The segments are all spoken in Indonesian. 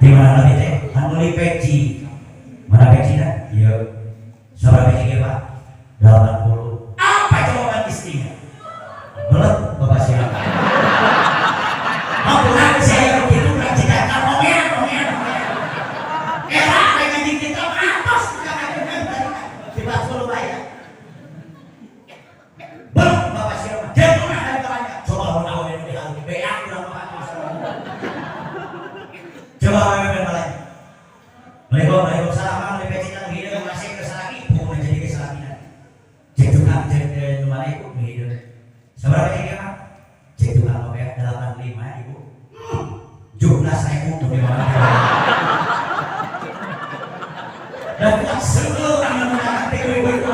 Di mana lagi teh? Anu li peci. Mana pecinya? Iya. Sabar peci Pak. 80. Apa jawaban istrinya? Belet Bapak siapa? Mau pulang saya begitu kan tidak ngomongin. Era dengan kita matos kita suruh bayar. Belum Bapak siapa? Dia pernah ada tanya. Coba orang yang di hal BA kurang apa? Coba orang lain. Waalaikumsalam. Peci kan gini masih kesalaki, bukan jadi kesalaki. Cek tukang cek mana ibu begitu. Seberapa cek Pak? Cek tukang OPF 85 ibu. 17.000 tuh di mana? Dan tidak seluruh menggunakan ibu itu.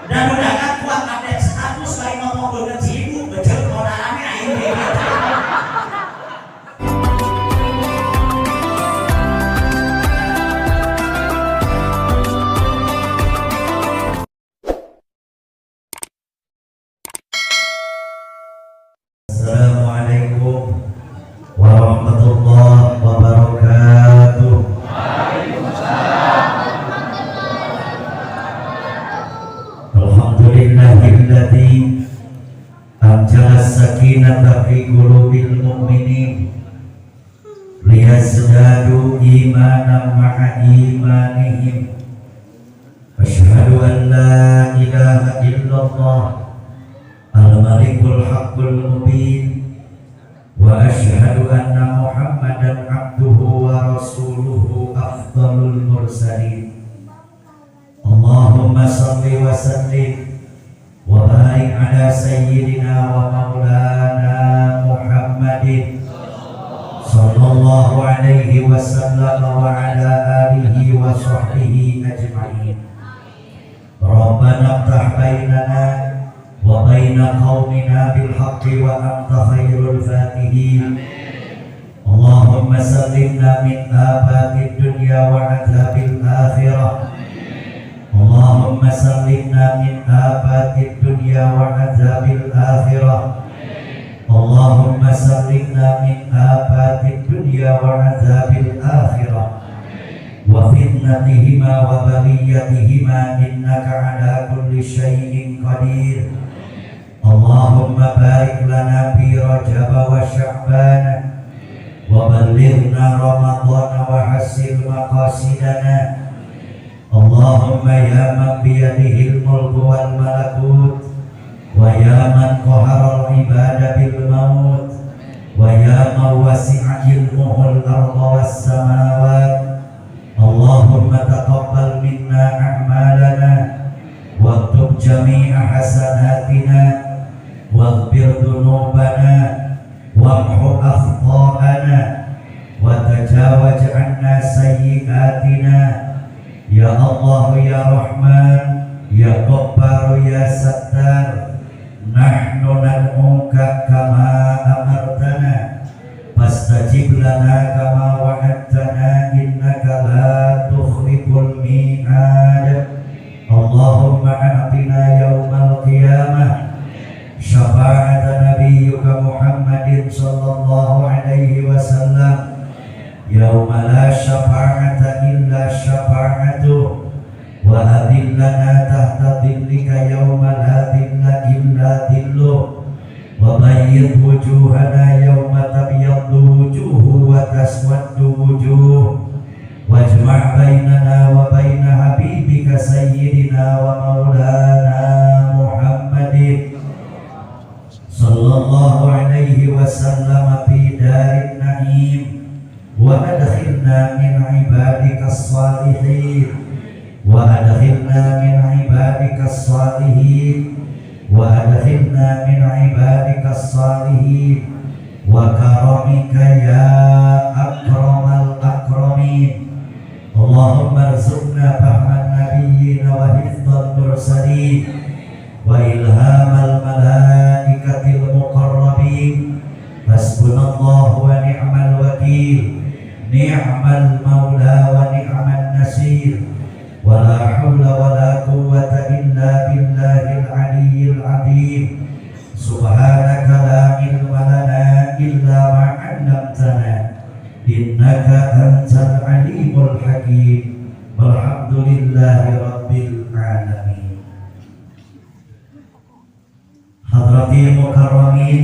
Dan menggunakan kuat update status lain ngomong dengan si ibu betul modalannya akhirnya. Assalamualaikum warahmatullahi wabarakatuh. Alhamdulillahilladzi anzala as-sakinata fi qulubil mu'minin liyazdadu imanan ma'a imanihim. Asyhadu an la ilaha illallah al-malikul haqqul mubin wa asyhadu anna muhammadan abduhu wa rasuluhu afdalul mursalin. Allahumma salli wa sallim wa barik ala sayyidina wa maulana Muhammadin sallallahu alaihi wasallam wa ala alihi wa sahbihi ajma'in. Rabbana iftah bainana wa baina qaumina bil haqqi wa anta khairul fatihin. Allahumma sallimna min abatid dunya wa adzabil akhirah. Allahumma sallimna min abatid dunya wa adzabil akhirah. Allahumma sallimna min abatid dunya wa adzabil akhirah wa fitnatihima wa baliyatihima innaka ala kulli syai'in qadir. Allahumma barik lana fi Rajab wa Sya'ban wa ballighna Ramadan wa hasil maqasidana. Allahumma ya man biyadihil mulku wal malakut wa ya man qahara al ibada bil maut wa ya man wasi'a ilmuhul arda was samawat. Allahumma taqabbal minna a'malana waktub jami'a hasanatina waghfir dhunubana wamhu akhta'ana wa tajawaz 'anna sayyi'atina. Ya Allah ya Rahman ya Ghaffar ya Sattar, nahnu nad'uka kama amartana fastajib lana kama wa'adtana innaka la tukhliful mi'ad. Allahumma a'tina yawmal qiyamah syafa'ata nabiyyuka Muhammadin sallallahu alaihi wasallam yawma la syafa'ata illa syafa'atuh wa adillana tahta dhillika yawma la dhilla illa dhilluh wa bayyid wujuhana yawma tabyaddu wujuhu wa taswaddu wujuh wajma' bainana wa baina habibika sayyidina wa maulana Muhammadin sallallahu alaihi wasallam fi darin na'im wa adkhilna min ibadikas salihin wa adkhilna min ibadikas salihin wa adkhilna min ibadikas salihin wa karamika ya akramal akramin. Allahumma arzuqna fahman nabiyyin wa hifdzal mursalin wa ilhamal malaikatil muqarrabin. Hasbunallahu wa ni'mal wakil, ni'mal maula wa ni'man nasir. Wa la hawla wa la quwwata illa billahil aliyyil azim. Subhanaka la ilma lana illa ma 'allamtana innaka antal alimul hakim. Walhamdulillahi rabbil alamin. Hadratil mukarramin,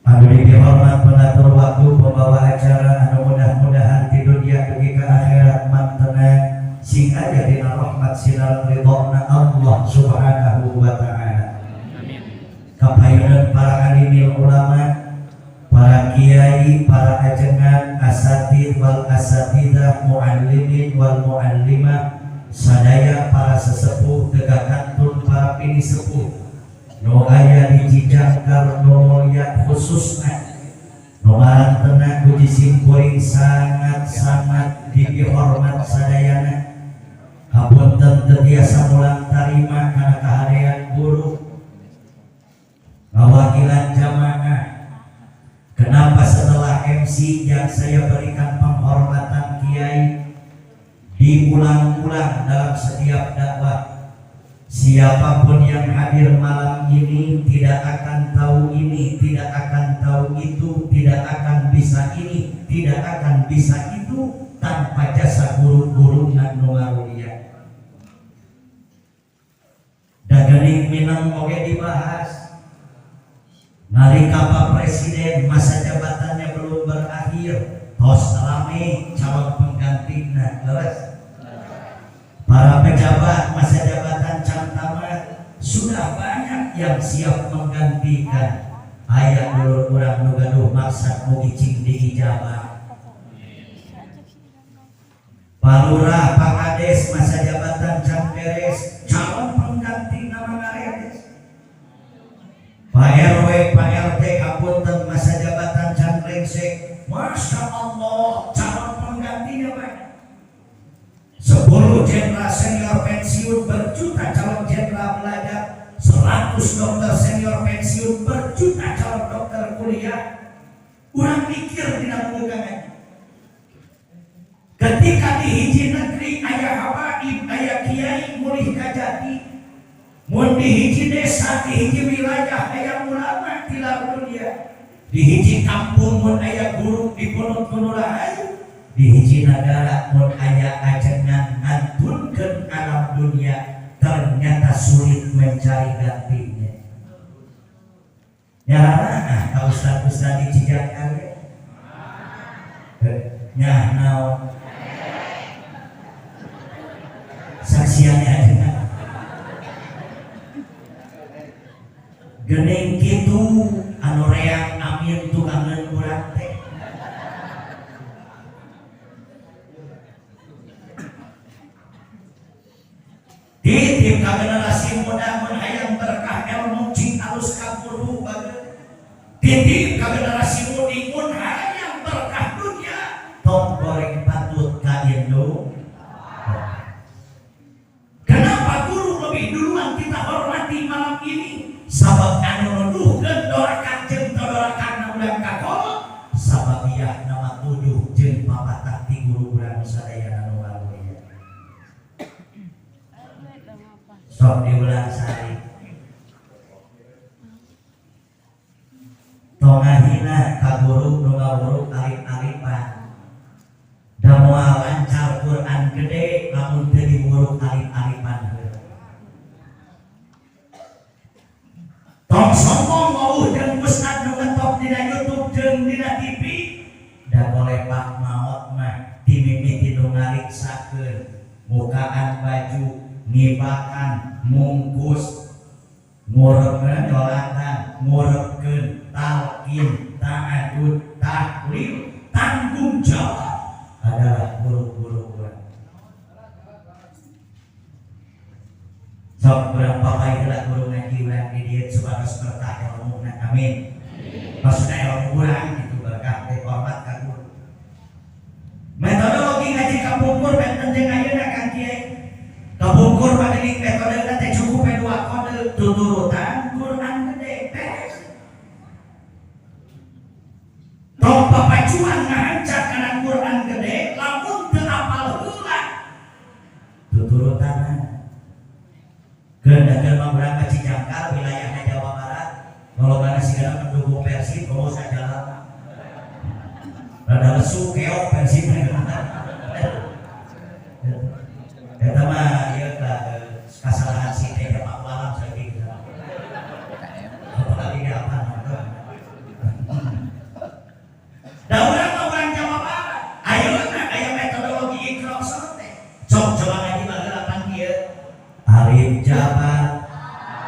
anu dihormat pengatur waktu, pembawa acara, anu mudah-mudahan di dunia dugi ke akhirat mantenang sing aja dina rahmat sinar ridhona Allah subhanahu wa ta'ala. Amin. Kapayunan para alimil ulama, para kiai, para ajengan, asatid wal asatidah, muallimin wal muallimah, sadaya para sesepuh, tegakantun para pini sepuh no aya di Cijangkar no mulia khususnya no marang tenang puji simkuring sangat-sangat dihormat sadayana. Hapunten teu tiasa mulang tarima kana kahadean guru ngawakilan jamaah. Kenapa setelah MC yang saya berikan penghormatan kiai diulang-ulang dalam setiap dakwah, siapapun yang hadir malam ini tidak akan tahu ini, tidak akan tahu itu, tidak akan bisa ini, tidak akan bisa itu tanpa jasa guru-guru nan ngarulia. Dagening minang oge dibahas. Nalika Pak Presiden masa jabatannya belum berakhir, tos rame calon penggantinya, terus para pejabat masa jabatan can tamat, sudah banyak yang siap menggantikan. Aya dulur urang nu gaduh maksad mugi cing diijabah. Pak Lurah, Pak Kades masa jabatan can beres, calon pengganti nama ngaredes. Pak RW, Pak RT kapunten masa jabatan can brengsek, Masya Allah calon penggantinya banyak. 10 jenderal senior pensiun berjuta calon jenderal belajar, 100 dokter senior pensiun berjuta calon dokter kuliah. Urang mikir dina mugangan. Ketika di hiji negeri aya habaib, aya kiai mulih kajati, mun di hiji desa, di hiji wilayah aya ulama tilar dunia, di hiji kampung mun aya guru di Gunung Rahayu, di hiji negara mun aya ajengan ngantunkeun alam dunia, ternyata sulit mencari gantinya. Ya nah, ka ustaz-ustaz di Cijangkar nyah naon saksiannya ajengan geuning kitu anu reang amin tukangan urang teh. Titip ka generasi muda mun hayang berkah ilmu cing alus ka guru bageun. Titip ka generasi mudi mun hayang berkah dunia tong goreng patut ka Indo. Kenapa guru lebih duluan kita hormati malam ini? Sabab anu nuduhkeun doakan jeung doakan urang ka komo, sabab ieu nama tuduh jeung papatak ti guru urang sadaya anu ngaluya. Sok diulang sari tongahina ka guru nu ngawuruk alif-alifan da moal lancar Quran gede lamun teu diwuruk alif-alifan heula. Tong sombong wauh jeung ustad nu ngetop dina YouTube jeung dina TV da boleh pak maot mah timimiti nu ngariksakeun mukaan baju, ngibakan, mungkus, ngurepkeun dolatan, ngurepkeun talqin, ta'adud, tahlil, tanggung jawab adalah guru-guru urang. Sok urang papai heula guru ngaji urang di dieu supados berkah ilmuna. Amin. Maksudna ilmu urang itu berkah teh hormat ka guru. Metodologi ngaji kapungkur benten jeung ayeuna Kang Kiai. Kapungkur padening metode teh cukup 2 kode tuturutan Quran gede beres. Tong papacuan ngahancak kana Quran gede lamun teu apal heula tuturutan. Keundakeun mah urang ka Cijangkar wilayahna Jawa Barat, golongan sigana pendukung Persib, bolos pada lesu keok bensin eta mah ieu kasalahan si teh Pak Walam saeutik apalagi apa da urang mah urang Jawa Barat ayeuna aya metodologi ikrar teh coba ngaji bageulapan kieu alif jabar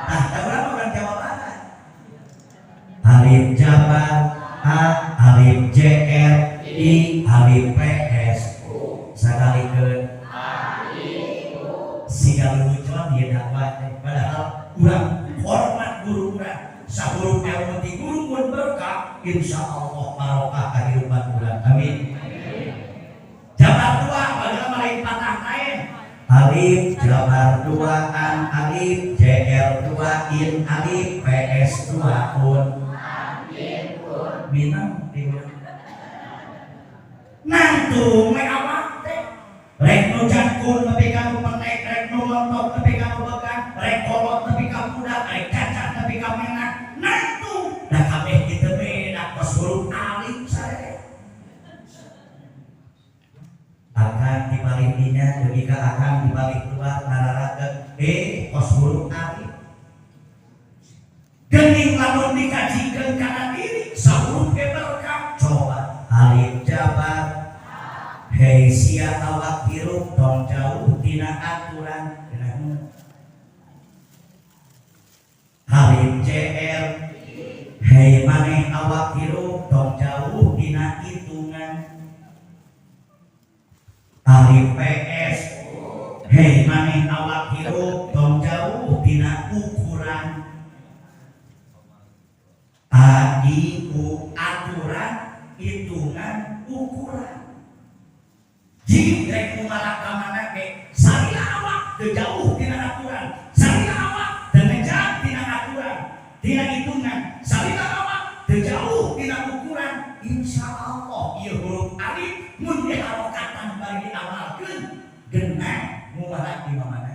da urang mah urang Jawa Barat alif jabar a alif jr i alif ps sakalikeun siga lucuan dia dakwah padahal urang hormat guru urang saburuk ilmu ti guru mun berkah insyaallah barokah kehidupan urang amin jabar dua bagaimana lain patah kain alif jabar duaan alif jr dua in alif ps dua un minang nantu me awak teh rek nu jangkun tapi kamu menek rek nu lontok tapi kamu began rek kolot tapi kamu budak rek cacat tapi kamu enak nantu da kabeh kitu beda kos huruf alif saya akan dibalik dinya ketika akan dibalik luar nararakeun kos huruf alif geuning lamun dikajikeun kana diri sahuruf ge berkah coba alif jabar hei sia awak hirup tong jauh tina aturan alif jr hei maneh awak hirup tong jauh tina hitungan alif ps hei maneh awak hirup tong jauh tina ukuran aiu aturan hitungan ukuran jika kumaha ka mana ge salila awak teu jauh tina aturan salila awak teu ngejar tina aturan tina hitungan salila awak teu jauh tina ukuran insyaallah ieu huruf alif mun diharokatan bari diamalkeun geunah mumaha di mana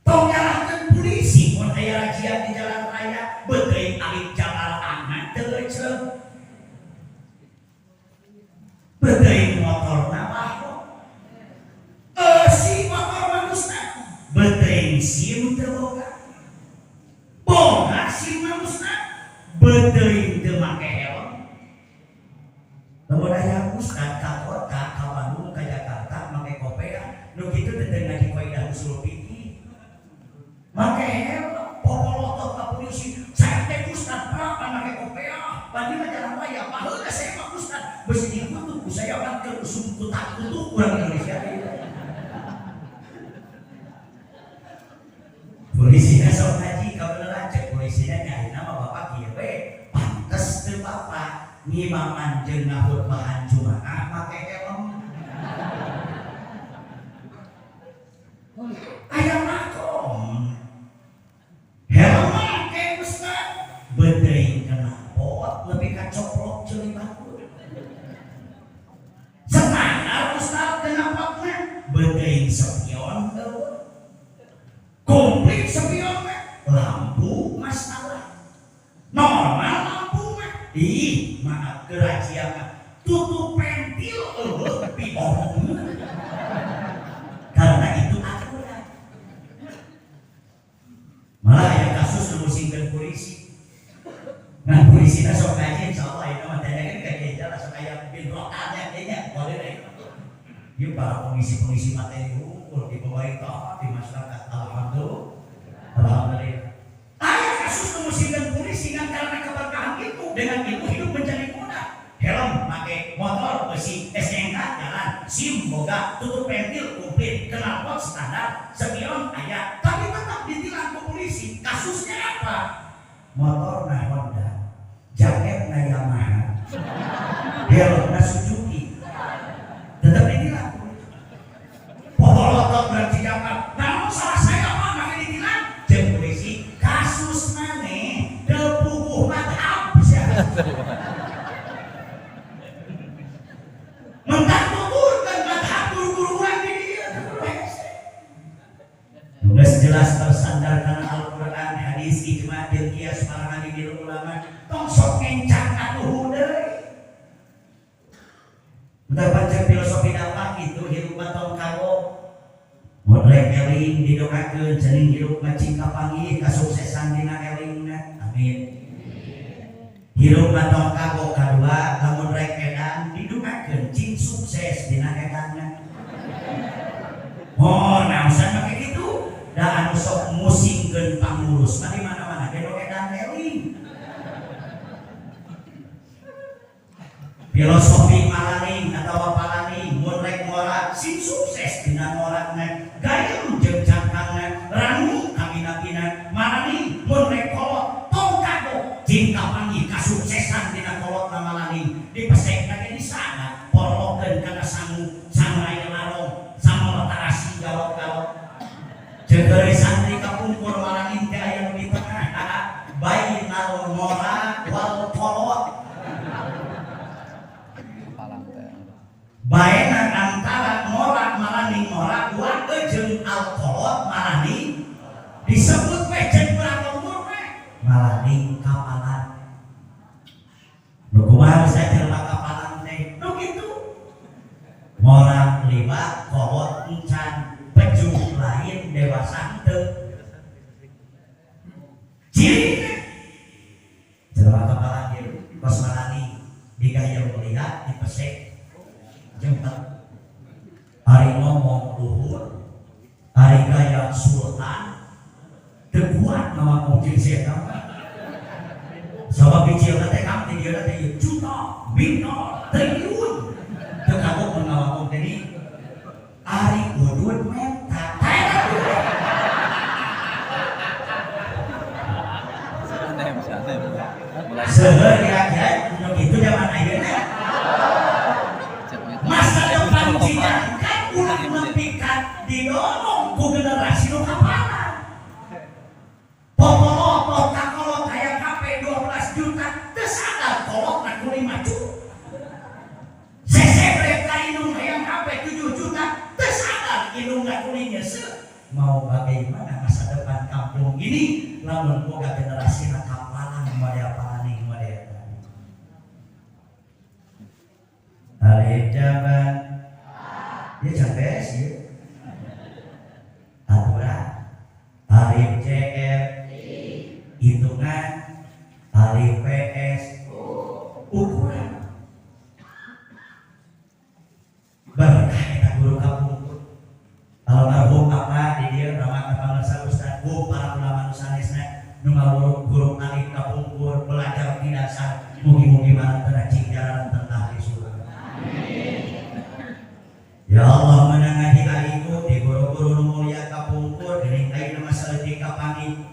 tong nyalahkeun polisi mun aya razia di jalan raya beuteung alif jamal anak teu ceuk beteing motor nabah si motor manusna beteing sim teu boga sim manusna beteing teu make helm lamun aya ustad ka kota ka Bandung ka Jakarta make kopea nu kitu teh teu ngaji kaidah usul fikih make helm popolotot ka polisi saya teh ustad apa make kopea badi mah jalan raya paheula saya mah ustad beusi saya akan ke sumku tak tutup orang Indonesia polisinya sok ngaji kabeneran cek polisinya nyari nama bapak kieu we pantes teu bapak ngimaman jeung ngahut bahan jumaah make helm aya makom helm make ustad beuteuing kena pot lebih ka coplok ceuli baku setanggal ustad kenapa beteing spion komplit spion lampu masalah normal lampu ih maaf kerajaan tutup pentil pion karena itu aturan malah yang kasus memusingkan polisi nah polisinya sok kaji insyaallah itu matanya kan kayak jalan sok kayak bin rokannya kayaknya boleh deh yuk para pengisi-pengisi materi hukum di pemerintah di masyarakat alhamdulillah ayah kasus memusingkan polisi kan karena keberkahan itu dengan ilmu hidup menjadi mudah helm pakai motor besi SNK jalan SIM boga tutup pentil komplit knalpot standar spion ayah tapi tetap ditilang ke polisi kasusnya apa motor nah Honda jaket na Yamaha helm na Suzuki tetap ditilang popolotot berarti dapat namun salah saya apa makanya ditilang jeung polisi kasus maneh teu puguh madhab mentang tuturkeun madhab guru-guruan di dieu tugas jelas bersandar kana Al-Qur'an hadis ijma' jeung qiyas para nabi ulama tong sok ngencang atuh deui Udah baca filosofi dakwah itu hirup baton kago modrek eling didoakeun cening hirup macing kapanggih kasuksesan dina elingna amin. Hirup baton kago kadua lamun rek edan didoakeun cing sukses dina edanna. Oh nausan make kitu da anu sok musingkeun pangurus mah di mana-mana ge edan eling. Filosofi malaning atau palaning munrek morat sing sukses dina moratna gayung jeung cangkangna ranu kamina-pina malaning munrek kolot tong kago jing kapanggih kasuksesan dina kolotna malaning dipesek ge di sana porlokeun kana sangu sangrai larong sama tarasi galok-galok jeung deui santri kapungkur malaning teh aya nu di tengah bainal morat wal kolot baenan antara morat malaning morat wa jeung alkolot malaning disebut we jeung urang umur we malaning kapalan. Nu kumaha bisa jelema kapalan teh? Nu kitu. Morat liwat kolot encan pejuh lain dewasa teu. Ciri jelema kapalan ieu kos malaning digayung melihat dipesek jemput hari ngomong luhur hari gaya sultan teguat nama mungkin setan sabab bicil teh kang teh dia teh juta bintang triliun teu kagok nama mungkin ini hari udut menta seueur ya itu zaman ayeuna masa depan kan ulah nempikan didorong ku generasi nu kapalan. Popolo kakolot aya kape 12 juta teu sadar kolotna ku 5 juta. Sesebrek ka indung hayang kape 7 juta teu sadar indungna ku nyeuseut. Mau bagaimana masa depan kampung ini lamun boga generasi na kapalan model paning model alif jaban dia capek sih aturan alif cf hitungan alif ps ukuran berkah kita guru kapungkur almarhum apa di dia nama kepala ustaz para ulama nusanesna nu ngawuruk guru alif kapungkur belajar di dasar mugi-mugi barang teu cing jalan tentang di surga. Ya Allah menangahi hariku di guru-guru nu mulia kapungkur geuning ayeuna mah saleutik kapangi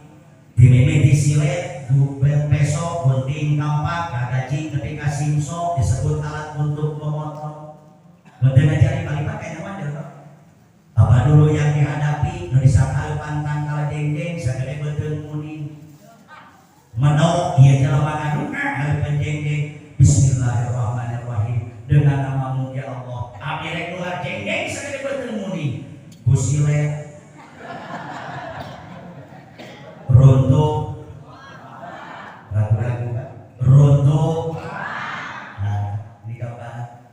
dimimiti silet gubeng peso gunting kampak kagaji ketika simso disebut alat untuk memotong beuteu ngajari paling pakai nyaman deh apa dulu yang dihadapi nu disangkal pantang kala dengdeng sagede beuteung muni menok ieu jelema ngaduna hal penjengdeng bismillahirrahmanirrahim dengan namamu ya Allah abdi rek keluar jengdeng sagede beuteung muni kusilet runtuh ragu-ragu runtuh nah ini gambar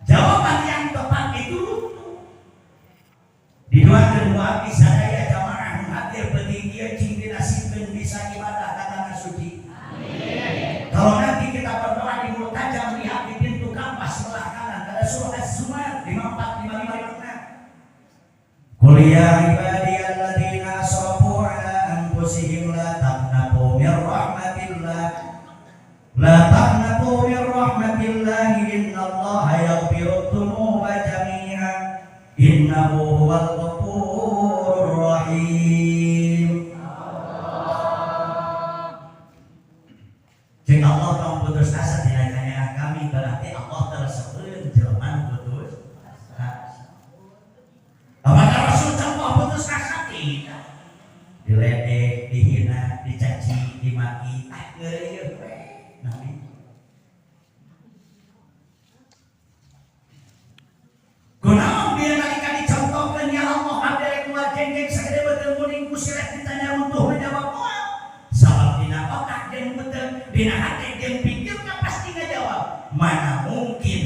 jawaban yang tepat itu di dua kedua bisa daya jamaah hadir penting dia cing dinasibkeun bisa ibadah ka suci. Amin. Kalau nanti kita berdoa di mulut tajam lihat di pintu kampas sebelah kanan ada surah Az-Zumar 5455. Qul ya ibadiyalladzina asrafu ala anfusihim la taqnatu min rahmatillah. La taqnatu min rahmatillah innallaha yaghfiru dzunuba jami'an innahu huwal ghafurur rahim. Jika Allah mau putus asa di nanya kami berarti Allah tersebut jelema putus asa. Apakah Rasul contoh putus asa tidak? Diledek, dihina, dicaci, dimaki, geureuy we nabi. Kunaon biar nalika dicontohkeun ya Allah abdi keluar jengking sagede beuteung kuning kusiret ditanya runtuh ngajawab moal. Sabab dina otak jeung beuteung dina hati jeung pikirna pasti ngajawab. Mana mungkin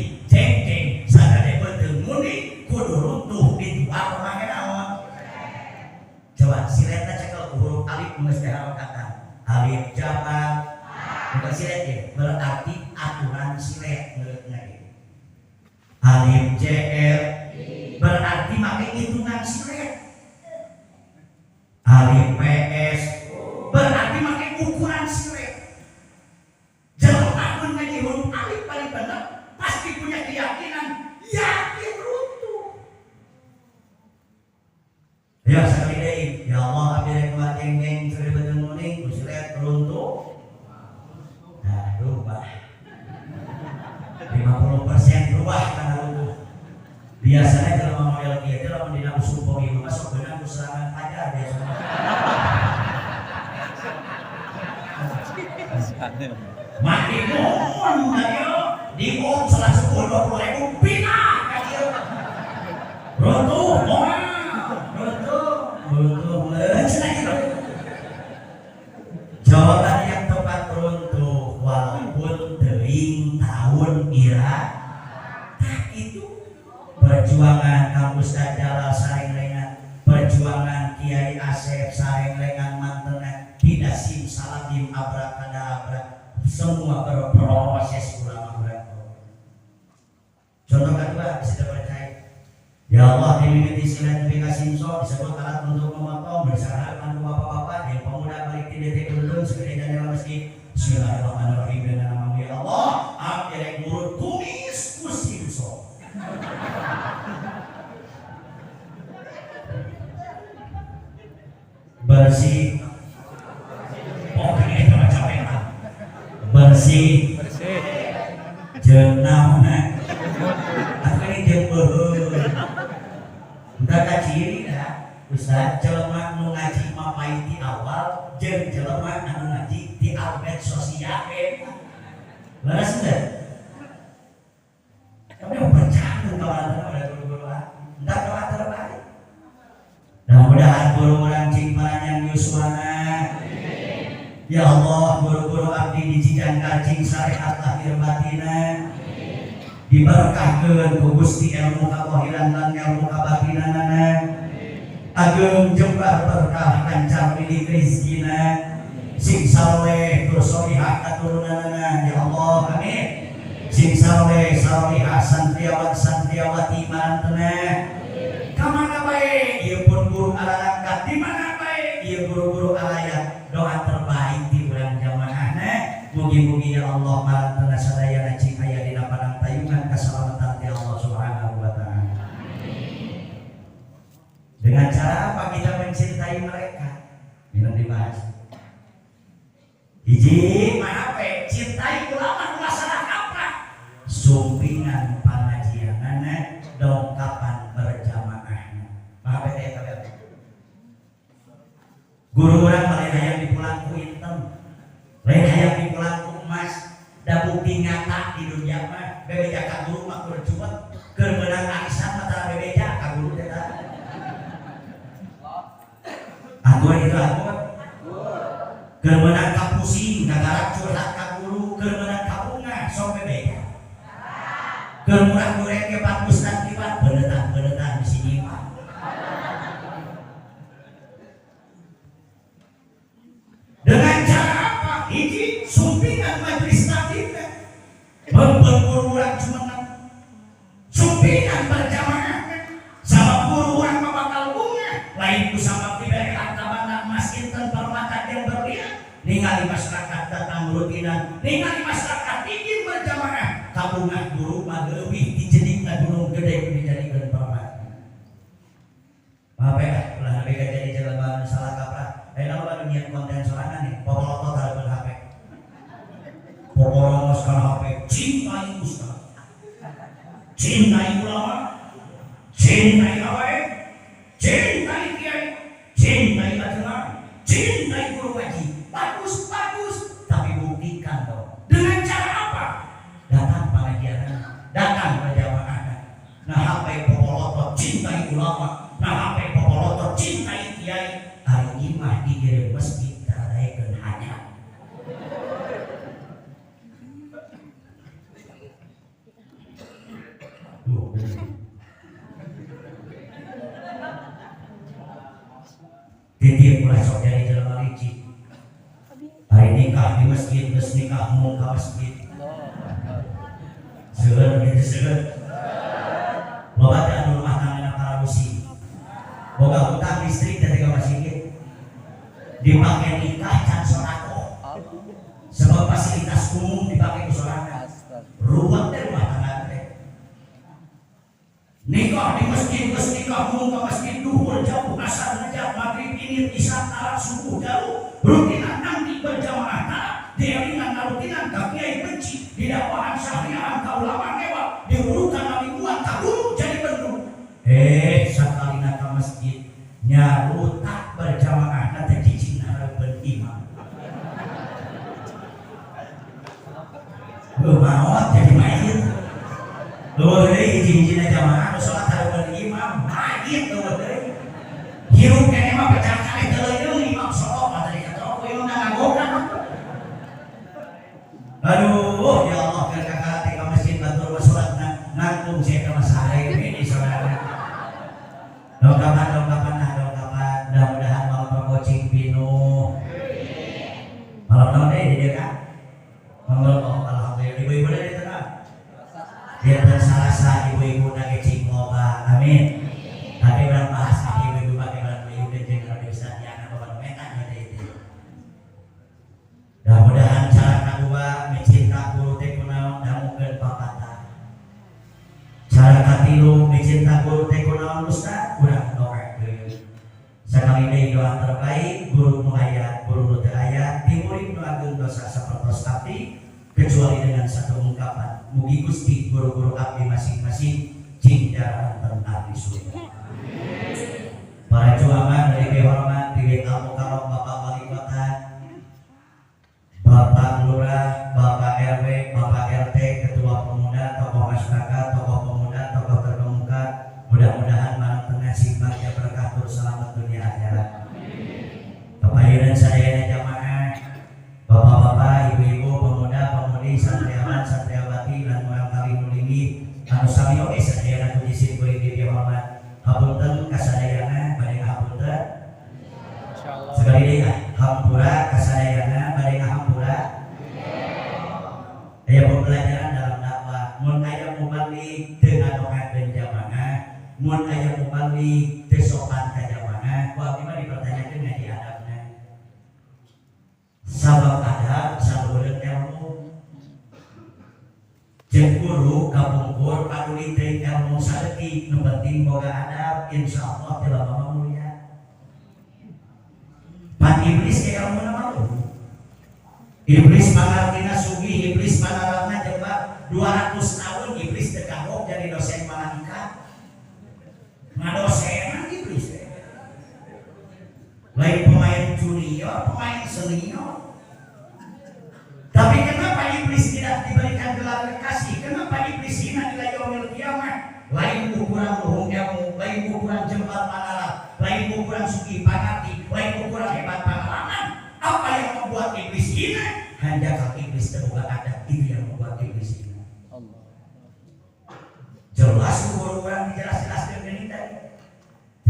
silet ya, berarti aturan silet menurutnya gitu. Alif JR berarti pakai hitungan silet. Alif PS berarti pakai ukuran silet. Jelema mun ngaji huruf alif paling benar pasti punya keyakinan yakin runtuh. Ya sekali deui, ya Allah abdi rek mateng-teng keur betul muning silet runtuh. Nah, rubah 50% rubah karena runtuh. Biasanya kalau model dia itu lamun dina usul pemilu masuk beunang ku serangan pajar biasanya. Mati mohon ayo diom salah 10-20 ribu pindah ka dieu. Runtuh moal, runtuh jawaban yang tepat runtuh walaupun teuing tahun ira. Nah itu perjuangan Kang Ustaz Jalal sareng lengan, perjuangan Kiai Asep sareng lengan mantenna tidak simsalabim abrakadabra, semua berproses ulama. Contoh kedua bisa dipercaya. Ya Allah dimimiti silat bika simso disebut alat untuk memotong bersyaratkan bapak-bapak yang pemuda balik di detik dulu segede jendela masjid. Bismillahirrahmanirrahim dengan nama ya Allah abdi rek nurut kumis ku simso. Bersih. Oke itu capek lah. Bersih. Jeung naonna. Akhirnya jeung beuheung. Entah ciri dah, Ustaz jelema nu ngaji mapai di awal jeung jelema anu ngaji di albet sosial leres teh. Tapi percaya kawan pada guru-guru entah doa terbaik. Mudah-mudahan guru urang cing panjang yuswana. Ya Allah guru-guru abdi dijijan kacing syariat lahir batina. Diberkahkeun ku Gusti ilmu kawahiran lan ilmu kabatinanana. Ageung jembar berkah lancar milik rizkina. Sing saleh tur solihah katurunanana ya Allah amin. Sing saleh salihah santriawati mantena. Kamana bae ieu pun guru alangkat di mana bae ieu guru-guru alaya. Doa terbaik di bulan jamaahna. Mugi-mugi ya Allah mantena sadayana cing aya dina padang tayungan keselamatan di Allah Subhanahu wa taala. Dengan cara apa kita mencintai mereka? Ini dibahas. Hiji, maaf cintai ulama masalah apa? Sumpingan pengajianana, dongkapan berjamaahna. Maaf ya kabeh. Guru urang lain hayang dipulang ku item. Lain hayang dipulang ku emas. Da bukti nyata di dunia mah bebeja ka guru mah keur cuet keur meunang arisan mata bebeja ka guru teh tah. Aku itu aku. Keur meunang ka pusing gara-gara curhat ka guru, keur meunang ka bunga sok bebeja. Keur murah goreng ke Pak Ustaz liwat beuneutan di sini mah. Dengan cara apa? Hiji sumpingan majelis taklim. Guru urang cuman sumpingan berjamaah. Sabab guru urang mah bakal bunga. Lain ku sabab diberi harta banda emas inten permata yang berlian. Ningali masyarakat datang rutinan. Ningali masyarakat ingin berjamaah. Kabungan guru mah leuwih dijadikeun gunung gede dijadikeun permata. Apa ya? Ulah bega jadi jelema salah kaprah. Lain niat konten sorangan nih, popolotot harapan HP. Popolongos kana HP, cintai Ustaz. Cintai ulama, cintai awake, cintai kiai, cintai batinah, cintai guru ngaji. Bagus, tapi buktikan dong. Dengan cara apa? Datang pengajian, datang berjamaah. Nah, HP popolotot cintai ulama, nah HP popolotot cintai kiai. Hari imah dikirim masjid tadaekeun hajat. Titip ulah sok jadi jelema licik. Hari nikah di masjid geus nikah mung ke masjid. Seueur gitu seueur. Loba teh anu rumah tangga para musi. Boga utang listrik dari ka masjid. Dipake nikah can sodako. Sebab fasilitas umum dipake ku sorangan. Ruwet teh rumah tangga teh. Nikah di masjid, nikah umum ke masjid duhur jauh asar ngajak maghrib ini isya tarak subuh jauh rutinan nanti berjamaah tarak diiringan rutinan kiai benci didakwahan syariah kaulama mewah diurutan mingguan tahun jadi bendung sakalina ke masjid nyaru tak berjamaah nanti cicing hareupeun imam mau jadi mayit luar dari izin-izin jamaah sholat hareupeun imam mayit luar dari hirup kayaknya mah pecah kali teuleung imam sholat tadi kata aku yang ngagokan. Aduh ya Allah keur kakak teh ka masjid batur sholat nangtung saya ke masalah ini saudara. Dongkapan mudah-mudahan malam perkocing pinuh. Malam naon deh di dia kan? Malam alhamdulillah ibu-ibu dari tengah. Biar tersalasa ibu-ibu nage cing loba. Amin. Tapi orang bahas ibu-ibu bagaimana ibu dan jenderal bisa diana bawa metan ada itu. Mudah-mudahan cara kedua mencinta guru teh kunaon damukeun papatah. Cara katilu mencinta guru teh kunaon ustaz urang doakeun. Sakali deui doa terbaik guru nu aya, guru nu teu aya, ti murid nu ageung dosa sapertos abdi kecuali dengan satu ungkapan mugi Gusti guru-guru abdi masing-masing cing jarang tentang di surga. Para cuaman dari kehormat diri tamu kalau Bapak Wali Kota, Bapak Lurah, Bapak RW, Bapak RT, Ketua Pemuda, tokoh masyarakat, tokoh pemuda, tokoh terkemuka, mudah-mudahan malam tengah sifatnya berkah selamat dunia akhirat. Kepayunan sadayana jamaah, bapak-bapak, ibu-ibu, pemuda, pemudi, santriawan, santriawati, dan orang kali nulingi, anu sami oge sadayana puji sim kuring dihormat. Hapunten kasadayana bade hapunten. Sekali deui hampura kasadayana bade hampura. Aya pembelajaran dalam dakwah. Mun aya mubalik teu ngadoakeun jamaah, mun aya mubalik teu sopan ka jamaah, ku abdi mah dipertanyakeun ngaji adabna. Sabab adab salureun ilmu. Jeung guru kapungkur paduli teh ilmu saeutik nu penting boga adab insyaallah teh lama mulia. Pan iblis ke ilmu na malu. Iblis pangartina sugih, iblis panarana jemba 200 tahun iblis teu kagok jadi dosen malaikat. Ngadosenan iblis teh. Lain pemain junior, pemain senior. Tapi kenapa iblis tidak diberikan gelar kekasih? Kenapa iblis hina ila yaumil qiyamah? Lain ukuran luhung ilmu, lain ukuran jembat panalat, lain ukuran sugih panarti, lain ukuran hebat pengalaman. Apa yang membuat iblis hina? Hanya kalau iblis terbuka adab itu yang membuat iblis hina. Jelas guru orang dijelas-jelaskan ini tadi.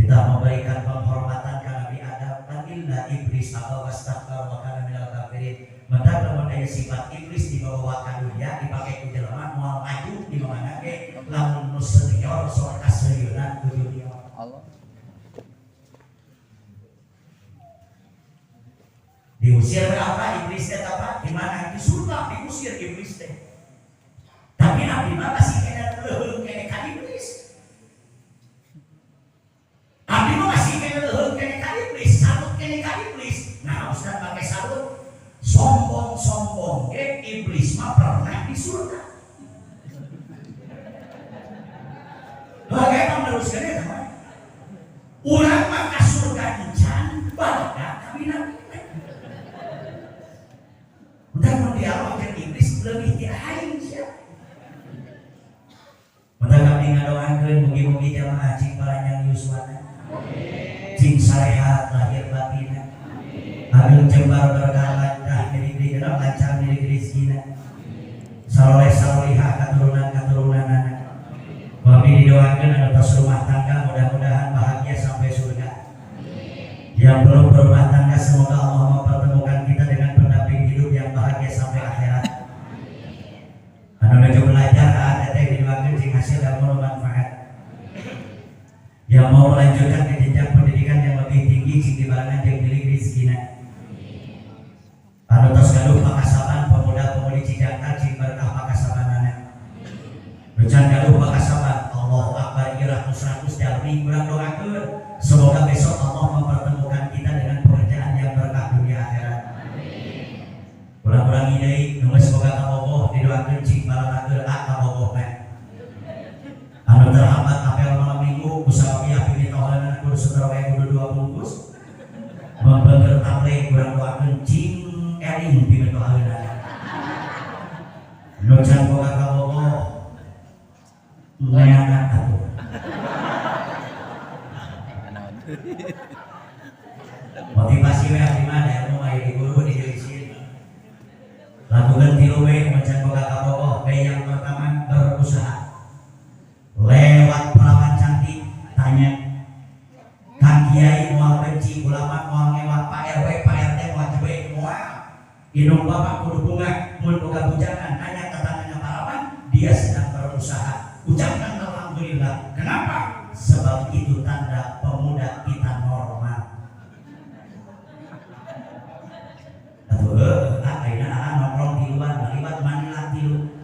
Tidak memberikan penghormatan karena Nabi Adam. Illa iblis apa wastakbar wa kana minal kafirin. Maka lamun aya sifat iblis dibawa ka dunya dipake ku jelema moal maju di mana ge lamun nu senior sok kaseuyeuna ku junior. Allah. Diusir apa iblis teh apa? Di mana? Di surga diusir iblis teh. Tapi Nabi mah masih kena leuheung kene ka iblis. Nabi mah masih kena leuheung kene ka iblis, sabut kene ka iblis. Nah, Ustaz pakai sabut sombong-sombong ke iblis mah pernah di surga. Bagaimana meneruskan itu? Urang mah ka surga encan, badak kami Nabi. Udah mau dialog dengan iblis lebih ti aing sia. Mata kami ngadoakeun mugi-mugi jamaah cing paranyang yuswana. Cing sarehat lahir batina. Amin jembar berkah lancar diri gerak lancar diri rezekina. Saleh salihah katurunan anak. Kami didoakan atas rumah tangga mudah-mudahan bahagia sampai surga. Yang belum berumah tangga semoga Allah mempertemukan kita dengan pendamping hidup yang bahagia sampai akhirat. yang mau melanjutkan ke jenjang pendidikan yang lebih tinggi cing di barangan jeung milik rezekina. Anu tos gaduh pakasaban pemuda-pemudi Cijantan cing berkah pakasabanana. Recan gaduh pakasaban Allahu Akbar ieu 100 jalmi urang doakeun semoga besok Allah mempertemukan kita dengan pekerjaan yang berkah dunia akhirat. Urang-urang deui nu geus boga kabogoh didoakeun cing barangakeun kabogoh teh. Anu terhambat apel malam minggu usaha piah pimitohan kudu saudara wae kudu 2 bungkus. Membeger tablek urang doakeun cing eling pimitohan. Nu can boga kabogoh neangan atuh. Motivasi we abdi mah da ilmu aya di guru di jeusin. Lakukan tilu we macan boga kabogoh we yang pertama berusaha. Lewat perawan cantik tanya Kang Kiai moal benci ulama moal ngewat Pak RW Pak RT moal cuek moal indung bapak kudu bunga mun boga bujangan tanya tetangganya perawan dia sedang berusaha. Ucapkan alhamdulillah. Kenapa? Sebab itu tanda pemuda kita normal. Atuh ayeuna nongkrong di luar liwat Manila tilu.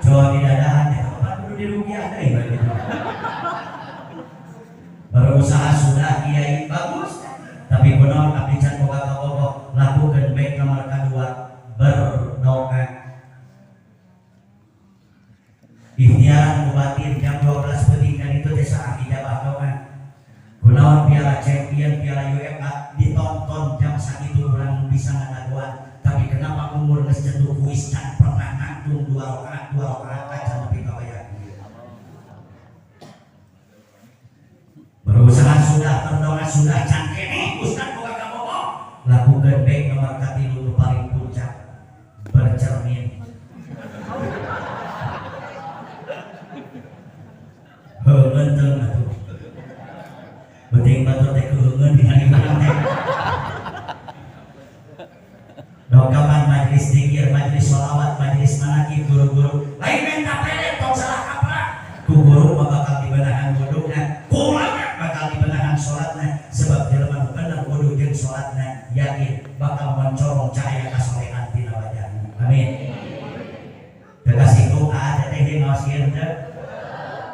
Jawa di dadahan ya, apa dulu dirugian deh begitu. Berusaha sudah kiai bagus, tapi kunaon abdi can boga kabogoh lakukeun baik nomor kedua berdoa. Ikhtiaran batin jam 12 pentingkan itu desa ijabah doa. Kunaon piala champion piala UEFA ditonton jam sakitu urang bisa ngadaguan, tapi kenapa umur geus jentuh kuis can pernah nangtung 2 rakaat aja nepi ka bayar. Berusaha sudah berdoa sudah can keneh ustaz boga kabogoh lakukeun baik nomor katilu nu paling puncak bercermin. Heungeun atuh. Penting batur teh keheungeun ningali urang teh. Dokapan majelis zikir, majelis sholawat, majelis manakib guru-guru. Lain menta pelet tong salah kaprah. Ku guru bakal dibenahan wuduna, ku ulama bakal dibenahan salatna sebab jelema nu bener wudu jeung salatna yakin bakal mencorong cahaya kasolehan tina wajahna. Amin. Kekasihku teteh ge ngaos ieu teh.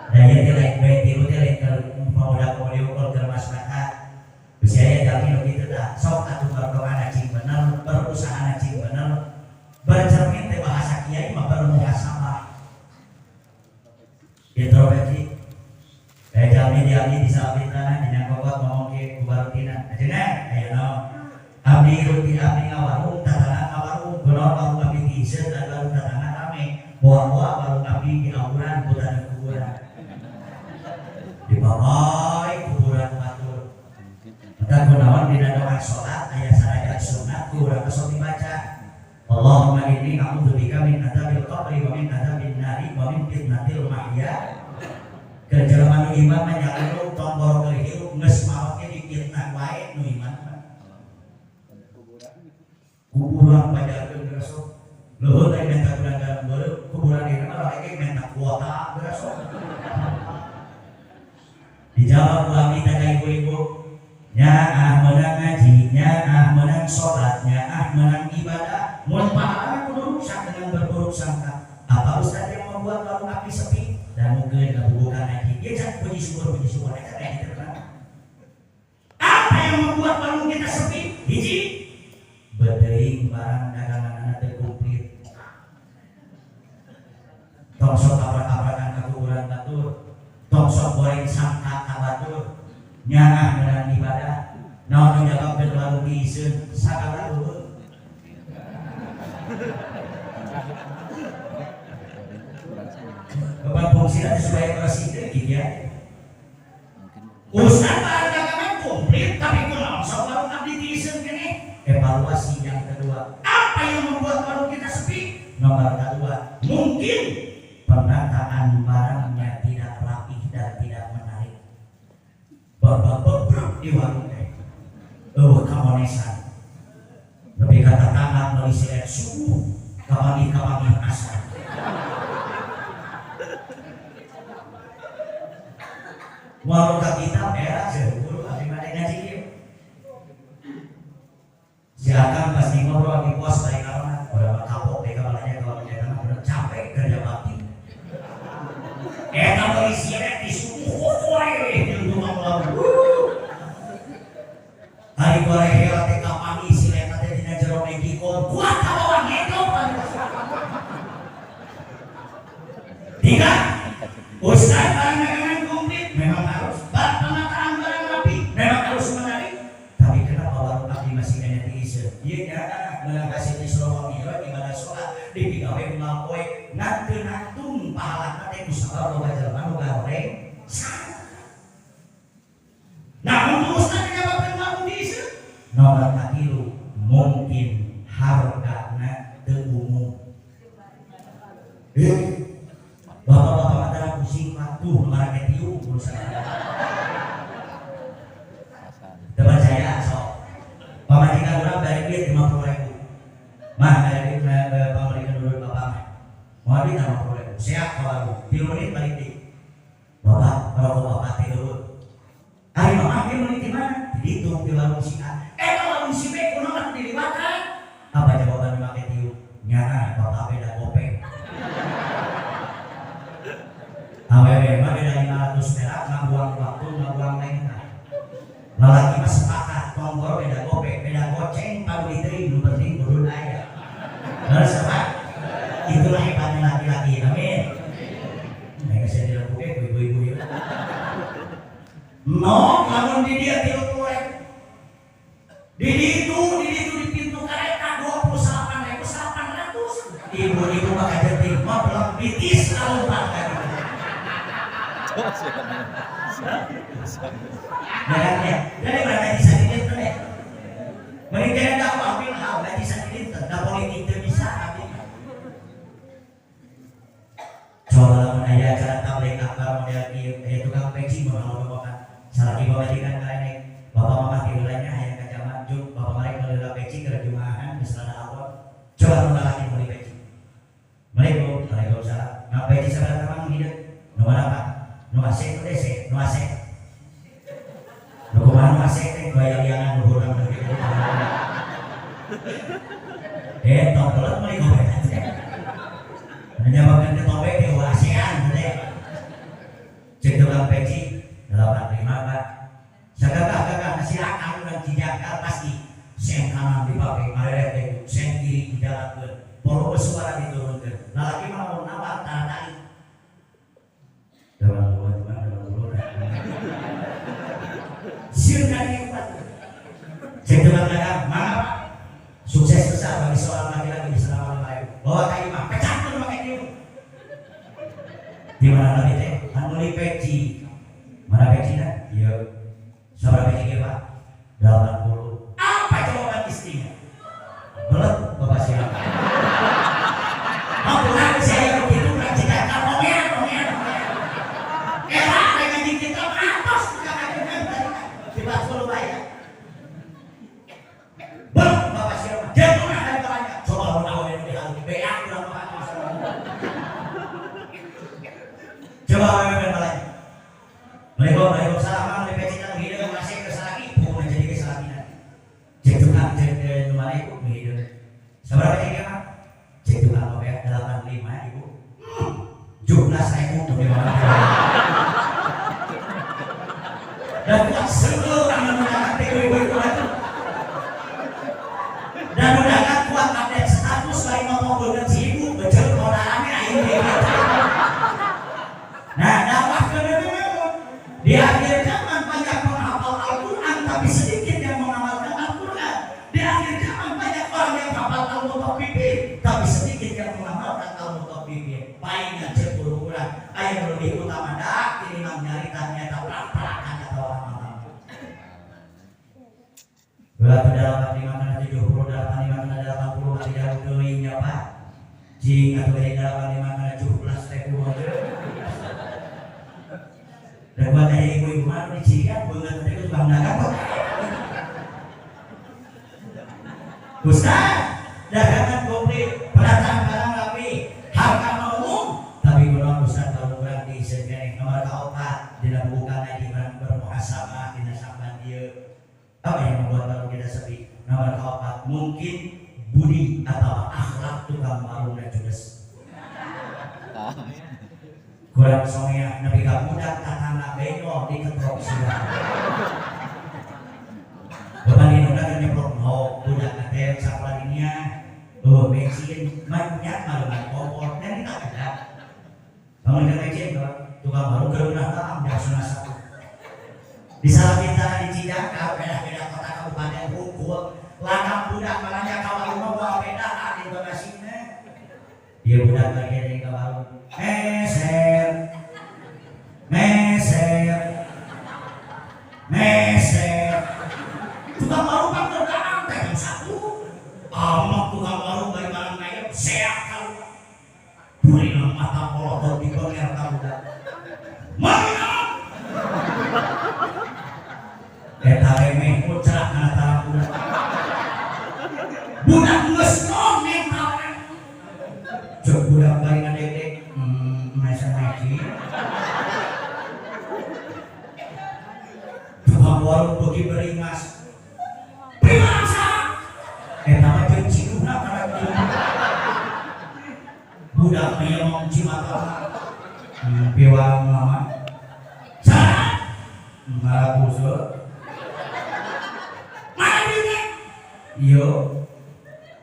Daya dilek bae tilu teh lain pemuda-pemudi ukur keur masyarakat. Geus aya jalmi nu kitu tah. Sok atuh berdoa cing bener, berusaha cing bener. Bercermin teh bahasa kiai mah bermuhasabah. Introspeksi. Kayak jalmi di sabit tanah dina kokot ngomong ke kubarutina. Ajeuna aya naon? Abdi rutin abdi ngawarung tatana ngawarung kunaon warung abdi diseun dan warung tatana rame. Boa-boa warung abdi di auran putana kuburan. Di bawah kuburan batur. Maka kunaon dina doa salat aya sarajat sunat kurang sok dibaca. Allahumma inni a'udzubika min adzabil qabri wa min adzabin nari wa min fitnatil mahya. Kejelema nu iman mah jangan tombol keur hirup geus maot ge difitnah wae nu iman mah. Kuburan pajakeun geus sok. Leuweut aya menta bulan beureup kuburan ieu mah lagi menta kuota geus sok. Dijawab abdi teh ka ibu-ibu, nya meunang ngaji, nya meunang salat, nya meunang ibadah, mun pahala kudu rusak dengan berburuk sangka. Apa ustaz yang membuat warung api sepi? Dan mungkin kebubukan ngaji, dia can puji syukur eta teh gitu kan. Apa yang membuat warung kita sepi? Hiji, bedeuing barang dagangan teu komplit. Tong sok abrak-abrakan ka kuburan batur. Tong sok goreng sangka ka batur. Nya meunang ibadah. Naon nu nyababkeun warung diiseun sagala leuweut. Bapak fungsina supaya presiden gitu ya. Ustaz barang dagangan komplit tapi kunaon sok warung abdi diiseun keneh. Evaluasi yang kedua, apa yang membuat warung kita sepi? Nomor kedua, mungkin penataan barangnya tidak rapih dan tidak menarik. Bebrek di warung teh. Kamonesan. Lebih kata tangan meuli silet subuh, kapangi asar. Walau ka kita merah sebulu abdi made ngaji ieu. Si Akang pas di ngobrol di pos balik ka mana, urang kapok teh ka balanya ka balanya kana bener capek kerja bakti. Eta mah isi rek disukuh wae jeung rumah ulang. Hari gore heula teh kapangi si eta teh dina jero Mexico, kuat ka bawa ngego. Tiga, Ustaz barang komplit memang harus penataan barang rapi, memang harus menarik. Tapi kenapa warung abdi masih kena diisi? Ieu nya meunang kasih Isra Mi'raj ibadah salat dipigawe ulang poe nganteun pahalana teh kusabab loba jelema nu gareng. Nah, untuk Ustaz nyebabkeun warung diisi. Nomor katilu mungkin hargana teu umum. Bapak-bapak antara pusing patuh marake tiup urusan. Teman saya sok pamajikan urang dari duit 50.000. Mah dari pamajikan dulu bapak mah. Mau duit 50.000. Sehat kalau 3 menit balik di. Bapak, kalau bapak teh dulu. Ari mama ieu menit di mana? Dihitung di warung si A. Warung si B kunaon diliwatan? Apa jawaban make tiup? Nya bapak beda gopeng. Awewe mah beda 500 perak, ngabuang waktu, ngabuang lengkap. Lalaki mah sepakat, tongkol beda gopek, beda goceng, padu diteuing, nu penting kudu aya. Bener sama? Itulah hebatnya laki-laki, amin. Mereka saya dilakukan ibu-ibu ya. No, lamun di dia 30.000. Di itu di pintu kereta 28.800. Ibu-ibu mah kajeting, mah belum bitis kalau makan. Dari mana bisa dilihat teh? Mereka ada ambil hal nggak bisa dilihat, nggak politik itu bisa tapi. Coba menanya cara tablik akbar model itu tukang peci mengalu-alukan. Salah ibu majikan kalian bapak mama tidurannya ayah kaca maju, bapak mereka melula peci ke jumahan misalnya awal. Coba mengalami beli peci. Mereka usaha. Nah peci sebelah teman hidup. Nomor apa? Nuasek teh se, nuasek. Dokuman nuasek teh bayang-bayangan luhuran begitu. Tongkolet mah digoreng teh. Menyebabkan ketobek di ASEAN teh. Cek tukang peci 85 Pak. Sagagah kasih akal urang Cijakar pasti sen kanan dipakai mareret teh, sen kiri dijalankeun. Poro suara diturunkeun. Lalaki mah mun nawar tanda Sirkani kuat. Cek tukang dagang, mana Pak? Sukses besar bagi seorang laki-laki di Senawan Melayu. Bawa kayu mah, pecah tuh pakai tiup. Di mana lagi teh? Anu li peci. Mana pecinya? Iya. Sabar peci Pak? 80. Apa jawaban istrinya? Belet Bapak siapa? Mau pulang saya begitu kan jika kamu ngomel. Elah dengan kita matos Bapak suruh bayar. Belum Bapak siapa? Dia tuh ada banyak. Coba lu tahu yang di hal BA udah Bapak. Coba WWN balai. Waalaikumsalam. Di peci kan hidup masih kesalaki, bukan jadi kesalakinan. Cek tukang cek nomor ibu hidup. Seberapa cek Pak? Cek tukang Bapak 85 Ibu. 17.000 tuh di mana? Dan buat seluruh orang menggunakan ibu-ibu itu dan menggunakan kuat update status lain ngomong dengan si ibu betul orangnya akhirnya nah dakwah kedua di akhir zaman banyak penghafal Al-Quran tapi sedikit yang mengamalkan Al-Quran. Di akhir zaman banyak orang yang hafal Al-Mutaffifin tapi sedikit yang mengamalkan Al-Mutaffifin. Palingan sepuluh orang ayat lebih utama dak ini nyaritannya tak perakan atau orang-orang. Berapa dalam 570 dalam 580 tidak utuhnya Pak. Jing atau dalam 517 aja. Dan buat ayah ibu-ibu mana dicirikan banget tadi itu bang dagang kok. Ustaz, dagangan komplit, penataan barang rapi, harga umum. Tapi kalau Ustaz kalau berarti segini nomor 4 tidak bukan lagi udah judes. Kurang soalnya nabi kabudak tatangga beno di ketrok sila. Bukan di nunda kan nyeblok mau budak nanti sakladinya bensin banyak maluman kompor dan kita ada. Kalau kita bensin tukang baru kerunah taam dia sunah satu. Di salah kita di Cidaka beda-beda kota kabupaten Bogor langkah budak malahnya kawan rumah bawa beda di donasinya. Dia budak lagi dari kawan meser tukang baru kan terdaang kayak satu amat tukang baru bagi malam kayak sehat kalau buri mata polotot di konger kamu dah mana eta remeh pucak kana tarang budak ngesnon mental cok budak bari ngadek masa ngaji tukang warung bagi beringas primasa eta mah jeung cikuna kana budak meong cimata piwang mama sana ngarabuseut mana duitnya iyo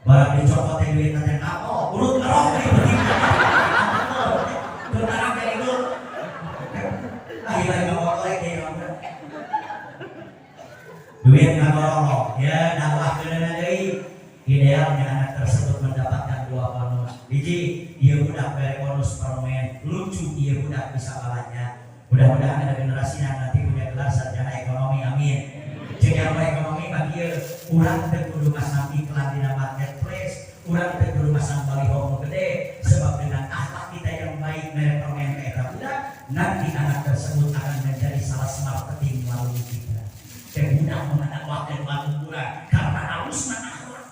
barang dicopot duit nanti apa urut ngerok nih bertarang dari dulu akhirnya ngomong lagi duit ngorok ya dakwah kena deui idealnya anak tersebut mendapatkan 2 bonus biji dia budak dari bonus permen lucu dia budak bisa balanya mudah-mudahan ada generasi yang nanti punya gelar sarjana ekonomi amin jika ekonomi bagi urang teu kudu masang iklan di marketplace urang teu kudu masang baliho gede sebab dengan akhlak kita yang baik mere permen eta budak nanti anak tersebut akan menjadi salah marketing melalui kita dan budak mengenal wakil budak karena halus mana akhlak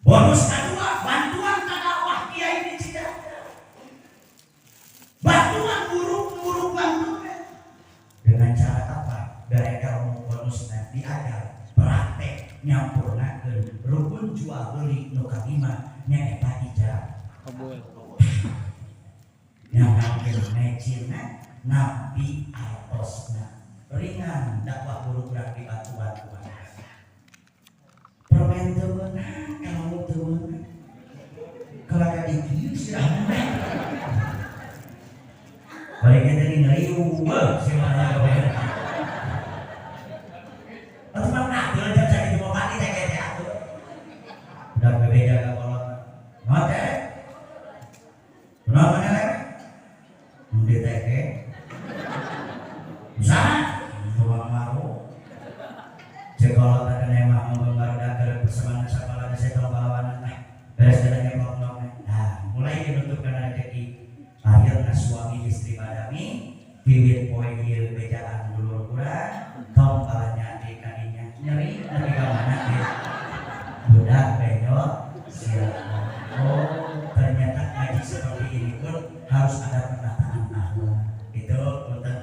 bonus kedua bantuan dakwah kiai di Cidaka bantuan guru bantuan dengan cara apa dari ilmu bonusnya diajar praktek nyampurnakeun rukun jual beli nu kalima nyaeta ijab kabul yang hampir mecina nabi altosna ringan dakwah guru kurang dibantu-bantuan permen temenang kalau temenang kalau ada di kieu sirah baiknya tadi ngeriu semuanya kebayang atau mana belajar jadi dimopati teke aku udah berbeda ke kolot mate benar mana lagi di teke usaha rumah maru sekolot ada nemah menggembar dakar bersama nasabala di sekolah balawanan beres dengan nyokok nah mulai menentukan rezeki akhirnya suami istri madami bibit poe ieu bejaan dulur kurang tong balanya di kaninya nyeri dari mana ya budak benyot silakan oh ternyata ngaji seperti ini pun harus ada penataan akhlak itu untuk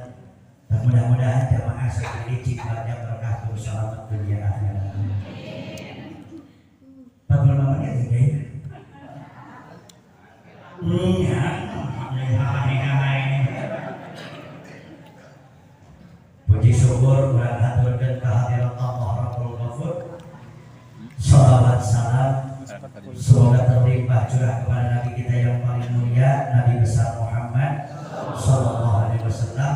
mudah-mudahan jamaah sekali ciptanya berkah selamat dunia akhirat tabel namanya juga ya puji syukur kurang haturkeun kehadirat Allah Rabbul Ghafur shalawat salam semoga terlimpah curah kepada Nabi kita yang paling mulia Nabi besar Muhammad sallallahu alaihi wasallam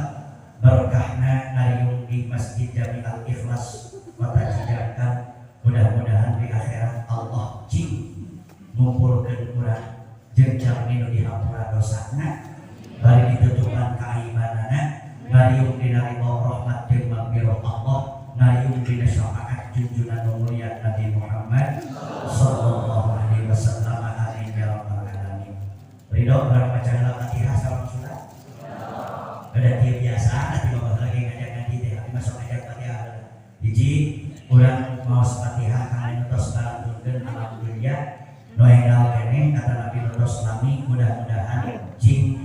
berkahna ngayung di Masjid Jami'al Ikhlas Kota Cidaka mudah-mudahan di akhirat Allah ngumpulkeun urang jeung jalmi nu dihampura dosana bari ditutupan kaibanana ngayung dina ridho rahmat jeung maghfirah Allah ngayung dina syafaat junjungan mulia Nabi Muhammad sallallahu alaihi wasallam amin ya rabbal alamin ridho barang maca Al-Fatihah salam surat ada tiap biasa nanti bapak lagi ngajak ngaji teh masuk ngajak Fatihah hiji urang maos Fatihah kalian tos balantunkeun alhamdulillah noengal kene kata Nabi Nuros Lami mudah-mudahan jing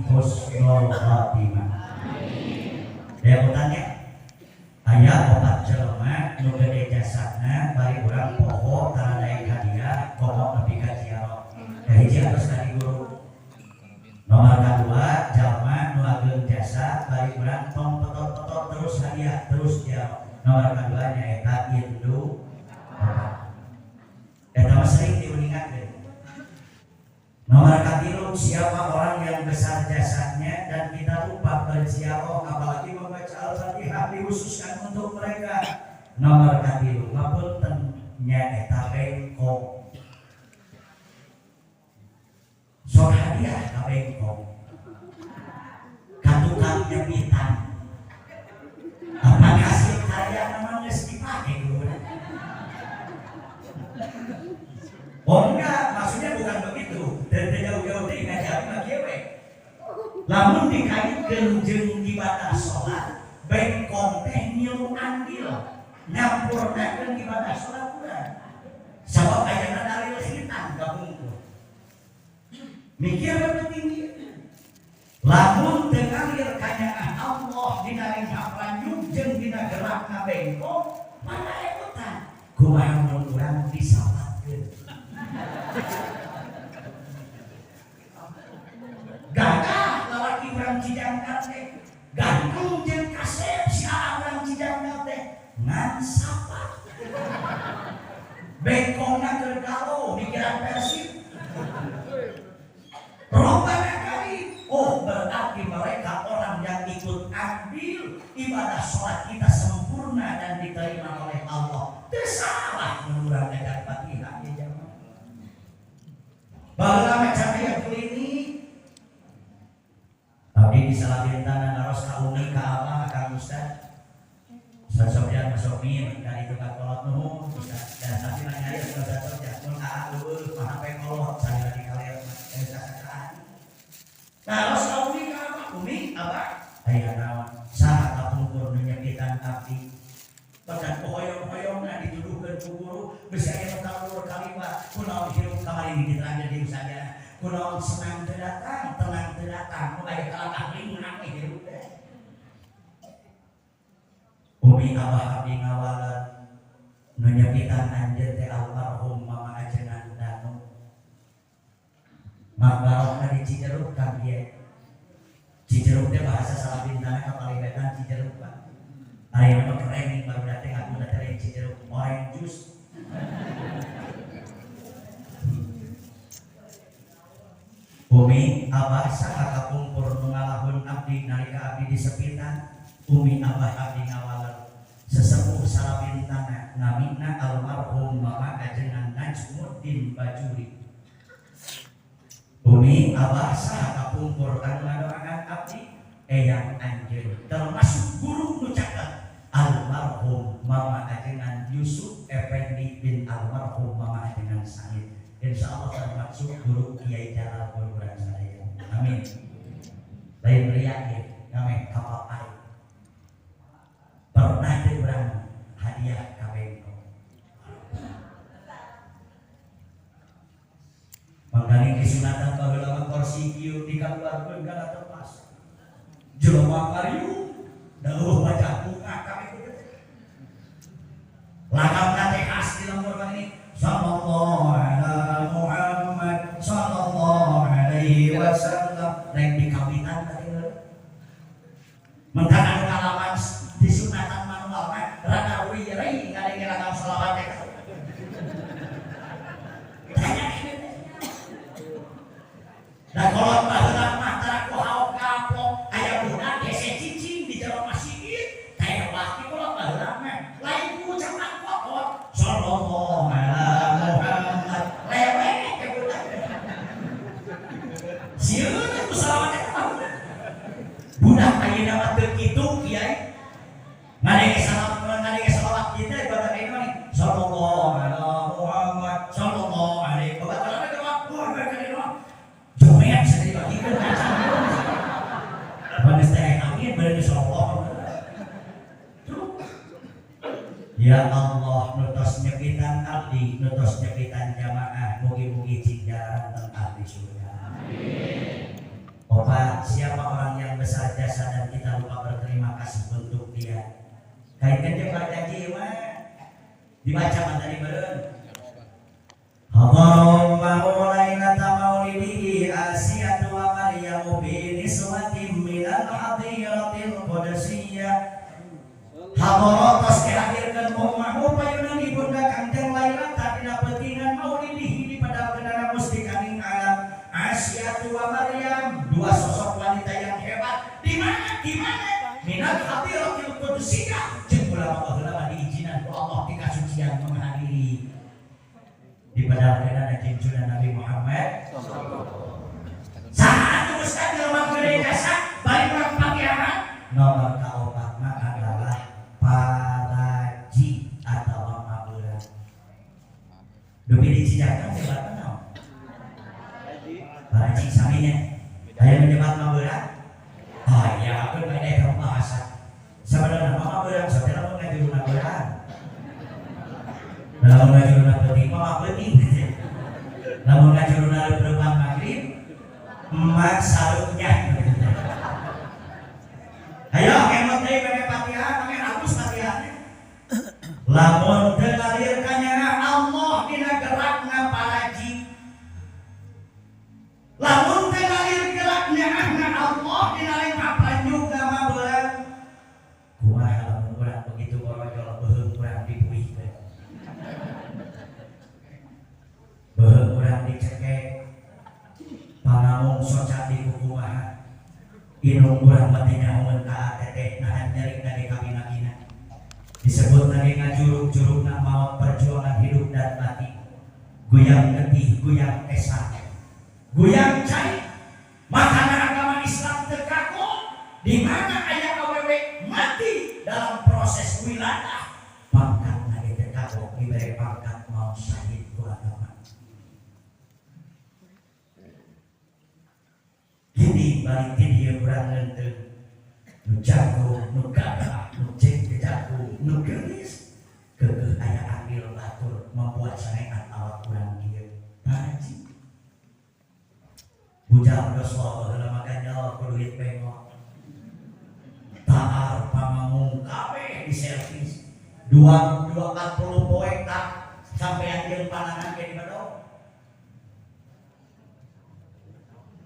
Nomor ketiga, siapa orang yang besar jasadnya dan kita lupa berziarah apalagi membaca Al-Fatihah dikhususkan untuk mereka. Nomor ketiga, ngapuntennya eta bengkok. Sok hadiah ka bengkok. Ka tukang nyepitan. Apa hasil karya memang geus dipake dulu. Oh enggak, maksudnya bukan begitu. Dan jauh-jauh dari ngajari mah gewe. Lamun dikaitkeun jeung ibadah salat, bengkong teh nyilu andil, nyampurnakeun ibadah salat urang. Sabab ayana dalil hitam gabungkeun. Mikir penting ieu. Lamun teu ngalir kanyakan Allah dina ngapranjung jeung dina gerakna bengkong, mana ekutan? Kumaha mun urang disalatkeun. Gagah lalaki urang Cijangkar teh gantung jeung kasep si urang Cijangkar teh ngan sapa bengkongna keur galo dikira Persib robana kali. Oh berarti mereka orang yang ikut andil ibadah sholat kita sempurna dan diterima oleh Allah. Tersalah menurut ajar Fatihah ya jamaah. Baheula macam aya kulini abdi disalabintana naros ka umi ka abah ka ustaz. Ustaz Sofyan Masomin dan itu ka kolot nuhun ustaz. Dan tapi nanya ya Ustaz Sofyan mun ka eueuh mah pe kolot saya di kalian naros ka umi ka abah umi abah aya naon saha kapungkur nu nyepitan abdi. Bahkan hoyong-hoyongna dituduhkeun ku guru geus aya nu kalur kalimat kunaon hirup kamari diterangkeun di saja. Kunaon senang teu datang, tenang teu datang, nu aya kalangkah lingang hirup teh. Umi abah abdi ngawalan nu nyepitan anjeun teh almarhum Mama Ajengan Danu. Magbarokna di Cijeruk kan dia. Cijeruk teh bahasa Salabintana kapalibetan Cijeruk Pak. Aya mah keren baru datang aku datang Cijeruk orange juice. Umi abah saha kapungkur nu ngalahun abdi nalika abdi disepitan. Umi abah abdi ngawalan sesepuh Salabintana ngamina almarhum Mama Ajengan Najmuddin Bajuri. Umi abah saha kapungkur anu ngadoakan abdi eyang anjeun termasuk guru nu caket almarhum Mama Ajengan Yusuf Effendi bin almarhum Mama Ajengan Said. Insyaallah termasuk guru Kiai Jalal Purwuran sadaya. Amin. Lain riak ge ngame kapapai. Pernah teh urang hadiah ka bengkong. Mangkali kesunatan baheula kursi kieu dikaluarkeun kana tepas. Jelema kariu dawuh baca bunga kami kieu. Lakabna teh khas di lemur ini sallallahu ala Muhammad sallallahu alaihi wasallam rek dikawinan tadi. Mangka anu kalaman disunatan manual mah rada wiri ngadenge ragam selawat teh. Dan kalau baheula mah tara ku haok kapok aya budak hese cicing di jero masjid teh laki kula baheula mah lain ku ucapan pokok sallallahu alaihi Muhammad lewe ke budak sieun ku selawat teh budak ayeuna mah teu kitu kiai ngadenge salawat kita ibadah ini sallallahu alaihi Muhammad sallallahu alaihi wasallam. Jomet sedih bagikan pada setengah amin berani sallallahu. Ya Allah nutos nyepitan abdi nutos nyepitan jamaah mugi-mugi cijaran teng abdi surga. Amin. Opa siapa orang yang besar jasa dan kita lupa berterima kasih untuk dia. Kaitkan jeung janji mah dibaca tadi beureun. Allahumma lailata maulidihi Asiyatu wa Maryamu bi niswatin minal hadiratil qudsiyah. Hadaratos dihadirkeun ummahmu payuna di bunda Kangjeng Lailata dina peutingan maulidihi di padang genana musti kaning alam junjungan Nabi Muhammad. Saat Ustaz jelema gede jasa bari urang Fatihah nomor kaopat adalah paraji atau mabeurang. Dupi dicidakan sebat naon? Paraji saminya. Aya menyebat mabeurang? Oh iya, aku beda kamu bahasa. Sebenarnya mabeurang saudara mun ngajuruna beurang. Lamun ngajuruna peuting mah peuting. Lamun ngajuruna beurang magrib emak sarungnya. Ayo kemot deui meme Fatihah, meme hapus Fatihahnya. Lamun teu ngalirkannya Allah dina gerakna paraji. Lamun teu ngalir geraknya Allah dina lain papanjuk nama beurang. Kumaha lamun urang begitu borojol beuheung urang dipuihkeun. Beuheung urang dicekek. Pangamung soca di kukumaha inung urang mati nyahoeun ka teteh nahan nyaring dari kabina-bina disebut lagi ngajuruk-juruk nak maut perjuangan hidup dan mati guyang getih, guyang esah guyang cai makana agama Islam terkaku di mana aya awewe mati dalam proses wiladah pangkat lagi terkaku diberi pangkat mau syahid ku agama. Kini balik dia kurang lenteng, nu jago, nu gagah, nu cek jago, nu gelis, kekeh aya ambil batur membuat syariat awak kurang dia paraji. Bujang dosa dalam makan nyawa kuduit bengok, taar pamamung kabeh di servis, 40 poin tak sampai yang panangan ke di badau.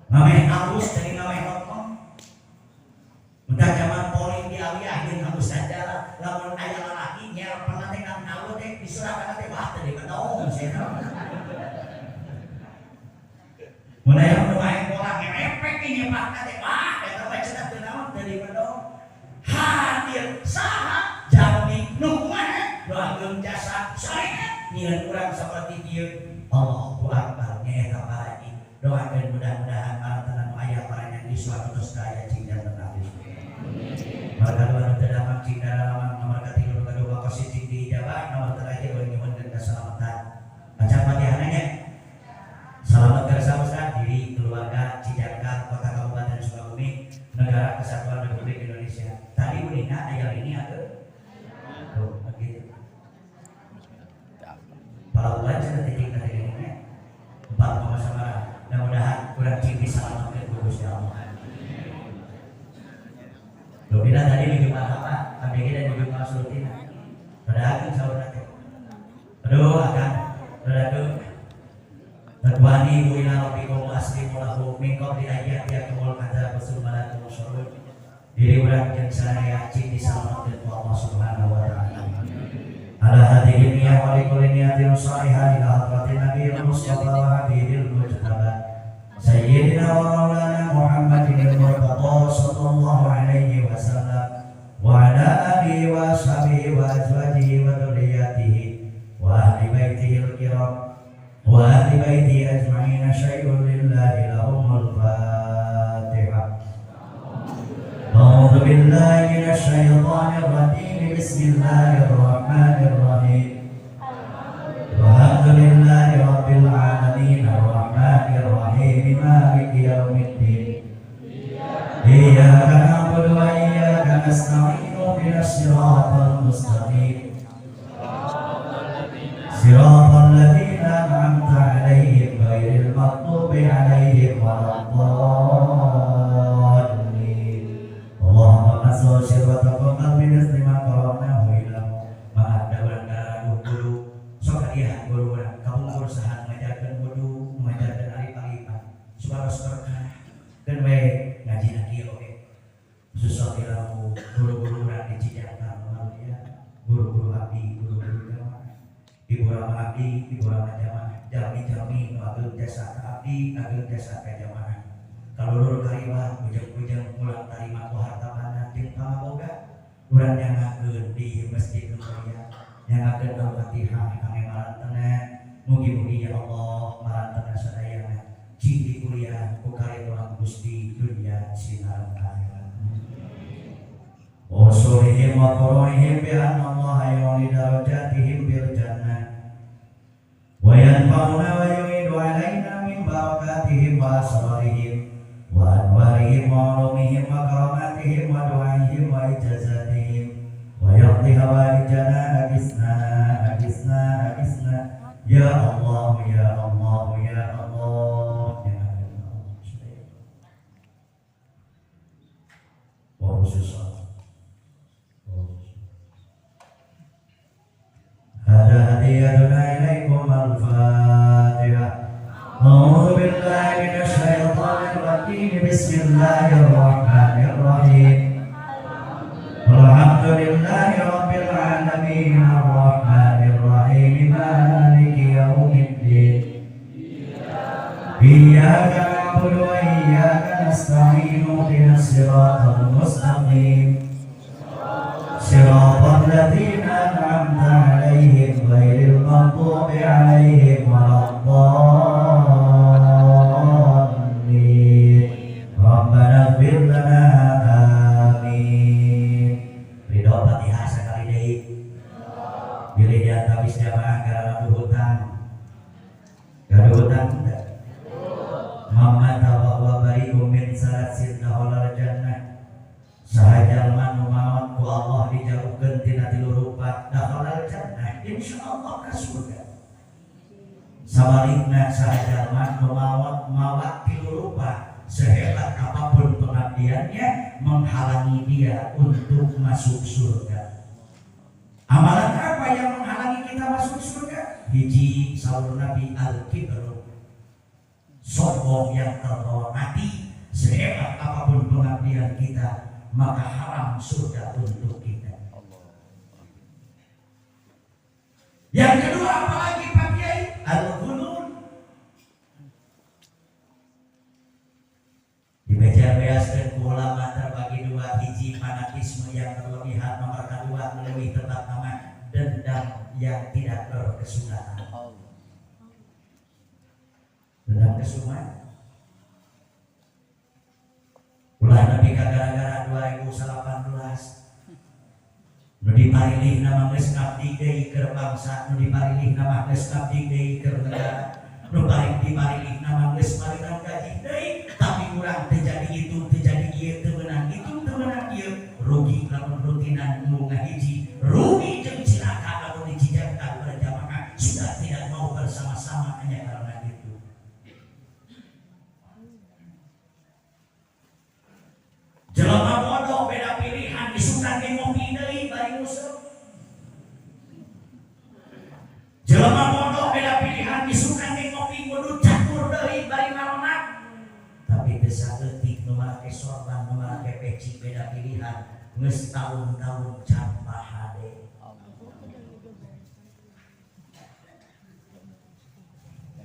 Ngameh halus dari ngameh rokok. Udah zaman poling di aliyah yang halus saja. Lamun ayah lalaki nyel pernah dengan halu deh disurahkan nanti bahas tadi betul saya. Mulai yang rumah yang pola ngepek ini pak nanti bah. Kita baca tadi naon tadi betul. Hadir saha jami nukumah doakeun jasa syariat nyeun urang seperti dia. Allahu Akbar nyaeta paraji. Doakan mudah-mudahan para tenang ayah para yang di suatu daya cinta dan nabi. Maka doa terdapat cinta dalam nomor ketiga kedua kasih di jawab nomor terakhir menyuhun dan keselamatan. Baca Fatihahnya. Selamat bersama diri keluarga Cijangan Kota Kabupaten Sukabumi Negara Kesatuan Republik Indonesia. Tadi Budina ayat ini ada. Tuh begitu. Para belajar titik tadi ini 4 sama. Mudah-mudahan kurang cinti selamatkan Gusti Allah. Loh bila tadi di Jumat apa? ABG dan di Jumat Sultina. Padahal saudara teh. Aduh akan aduh. Tadwani bu ila rabbikum aslimu lahu min qabli ayat yakumul kadzab sumalatul syurur. Diri urang jeung sadaya cinti selamatkan Allah Subhanahu wa taala. Ala hadirin ya wa likulli niyatin salihah ila hadratin nabiyil mustafa wa habibil mujtaba sayyidina wa maulana Muhammadin al-Murtada sallallahu alaihi wasallam wa ala alihi wa sahbihi wa azwajihi wa dzurriyyatihi wa ahli baitihi al-kiram wa ahli baitihi ajma'in syai'un lillahi lahumul fatihah. A'udzu billahi minasy syaithanir rajim. Bismillahirrahmanirrahim. Alhamdulillahi rabbil alamin arrahmanir rahim maliki yaumiddin. Iyyaka na'budu wa iyyaka nasta'in ihdinas siratal mustaqim. Siratal ladzina an'amta 'alaihim ghairil maghdubi 'alaihim waladdallin. Allahumma shalli wa taqabbal min istima'a qara'nahu ila maha dawan darah guru sok hadiah guru urang kamu usaha ngajarkeun wudu ngajarkeun arif-arifan supados berkah dan we ngaji kieu oge susah ilmu guru-guru urang di Cijangan ya guru-guru abdi guru-guru jamaah ibu rama abdi ibu rama jamaah jami-jami nu ageun jasa ka abdi ageun jasa ka jamaah kalulur kaliwat bujang-bujang mulang tarima ku harta mana jeung pamaboga urang nyangakeun di masjid mulia nyangakeun Al-Fatihah kami maranteuna Mugi-mugi ya Allah marantana sadayana cindi kuliah ku kalimat Gusti dunia sinar akhirat. Usulihim wa qura'ihim bi anna Allah yawli darajatihim bil jannah wa yanfa'una wa yu'idu alaina min barakatihim wa asrarihim wa anwarihim wa ulumihim wa karamatihim wa du'aihim wa ijazatihim wa yaqdi hawaijana agisna ya Allah ya Allah ya Allah ya Allah. Wa khususan hada hadiyatuna ilaikum al-Fatihah. A'udzu billahi minasy syaithanir rajim. Bismillahirrahmanirrahim. Alhamdulillahi rabbil alamin arrahmanir rahim maliki yaumiddin. Iyyaka na'budu wa iyyaka nasta'in ihdinas siratal mustaqim. Siratal ladzina an'amta 'alaihim ghairil maghdubi 'alaihim waladdallin. Rabbana ighfir lana amin. Ridho Fatihah sekali deui. Bilih di antabis jamaah karena hutang. Gaduh hutang enggak? Mamma tawa barikum min salasin dahulal jannah. Sahajal manu maut ku Allah dijauhkeun tina tilu rupa dahulal jannah insyaallah ka surga. Sabalikna sahajal manu maut tilu rupa sehebat apapun pengabdiannya menghalangi dia untuk masuk surga. Amalan apa yang menghalangi kita masuk surga? Hiji saur Nabi al-kibru, sombong yang terbawa mati. Sehebat apapun pengabdian kita, maka haram surga untuk kita. Yang kedua apalagi Pak Kiai? Al-ghulul. Dibejar-beaskeun ku ulama terbagi dua, hiji fanatisme yang berlebihan, nomor kedua lebih tepat nama dendam yang tidak berkesudahan. Dendam kesudahan. Ulah Nabi gara-gara 2018 nu diparilih nama geus ngabdi deui keur bangsa, nu diparilih nama geus ngabdi deui keur negara, nu diparilih nama geus mariran gaji deui, tapi urang teu jadi itu, teu jadi ieu, teu meunang itu, teu meunang ieu, rugi lamun rutinan nu ngahiji, rugi jeung cilaka lamun dijijangkan berjamaah, sudah tidak mau bersama-sama hanya karena itu. Jelema bodoh beda pilihan disukan ge ngopi deui bari musuh. Jelema bodoh beda pilihan disukan ge ngopi kudu catur deui bari marona. Tapi teu saeutik nu make sorban nu make peci beda pilihan geus tahun-tahun can pahade.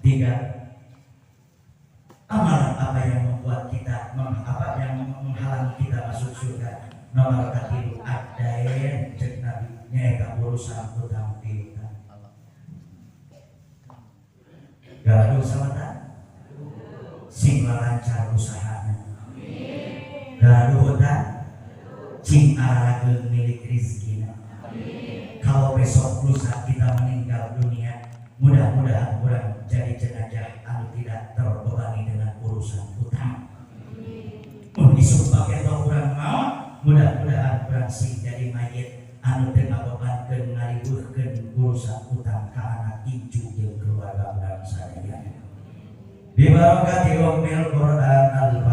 Tiga, amalan apa yang membuat kita yang menghalangi kita masuk surga? Nomor katilu adain cek Nabi nyaeta urusan hutang piutang. Gaduh samata sing lancar usahana. Gaduh hutang cing arageun milik rizkina. Kalau besok lusa kita meninggal dunia, mudah-mudahan urang jadi jenazah anu tidak terbebani dengan urusan hutang. Mun disumpah eta urang maot, mudah-mudahan urang sing jadi mayit anu teu ngabebankeun ngariweuhkeun urusan hutang ka anak incu jeung keluarga urang sadaya. Bi barakati ummil Qur'an al